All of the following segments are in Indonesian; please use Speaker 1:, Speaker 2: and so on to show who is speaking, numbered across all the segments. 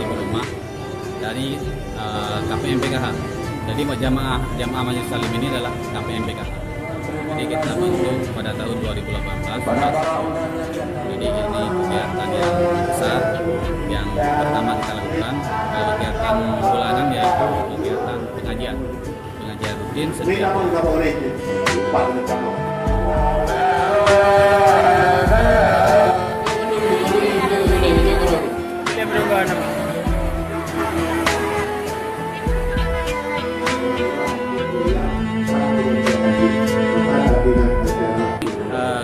Speaker 1: 1.000 rumah dari KPM PKH. Jadi jamaah Majelis Taklim ini adalah KPM PKH. Jadi kita bentuk pada tahun 2018. Jadi ini kegiatan yang besar yang pertama kita lakukan. Kegiatan bulanan yaitu kegiatan pengajian rutin setiap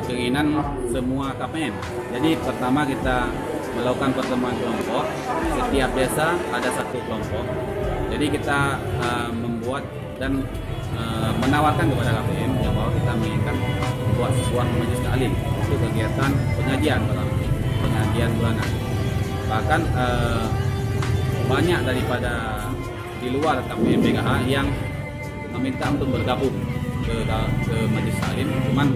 Speaker 1: keinginan semua KPM. Jadi pertama kita melakukan pertemuan kelompok. Setiap desa ada satu kelompok. Jadi kita membuat dan menawarkan kepada KPM bahwa kita menginginkan membuat sebuah majelis taklim untuk kegiatan pengajian bulanan. Bahkan banyak daripada di luar KPM PKH yang meminta untuk bergabung ke majelis taklim, cuman